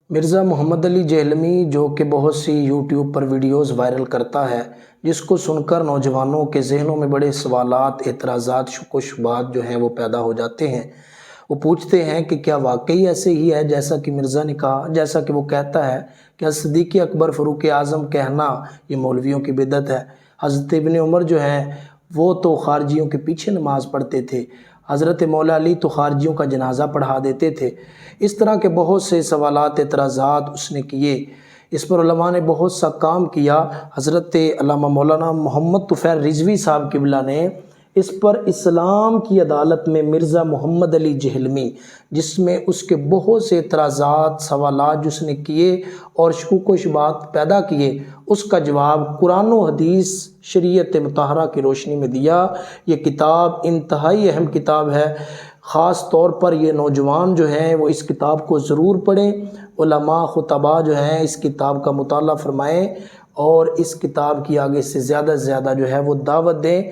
مرزا محمد علی جہلمی جو کہ بہت سی یوٹیوب پر ویڈیوز وائرل کرتا ہے، جس کو سن کر نوجوانوں کے ذہنوں میں بڑے سوالات، اعتراضات، شک و شبہات جو ہیں وہ پیدا ہو جاتے ہیں۔ وہ پوچھتے ہیں کہ کیا واقعی ایسے ہی ہے جیسا کہ مرزا نے کہا، جیسا کہ وہ کہتا ہے کہ صدیق اکبر فاروق اعظم کہنا یہ مولویوں کی بدعت ہے۔ حضرت ابن عمر جو ہیں وہ تو خارجیوں کے پیچھے نماز پڑھتے تھے، حضرت مولا علی تو خارجیوں کا جنازہ پڑھا دیتے تھے۔ اس طرح کے بہت سے سوالات، اعتراضات اس نے کیے۔ اس پر علماء نے بہت سا کام کیا۔ حضرت علامہ مولانا محمد طفیل رضوی صاحب قبلہ نے اس پر اسلام کی عدالت میں مرزا محمد علی جہلمی، جس میں اس کے بہت سے اعتراضات، سوالات جو اس نے کیے اور شکوک و شبہات پیدا کیے، اس کا جواب قرآن و حدیث شریعت مطہرہ کی روشنی میں دیا۔ یہ کتاب انتہائی اہم کتاب ہے، خاص طور پر یہ نوجوان جو ہیں وہ اس کتاب کو ضرور پڑھیں۔ علماء خطباء جو ہیں اس کتاب کا مطالعہ فرمائیں اور اس کتاب کی آگے سے زیادہ جو ہے وہ دعوت دیں۔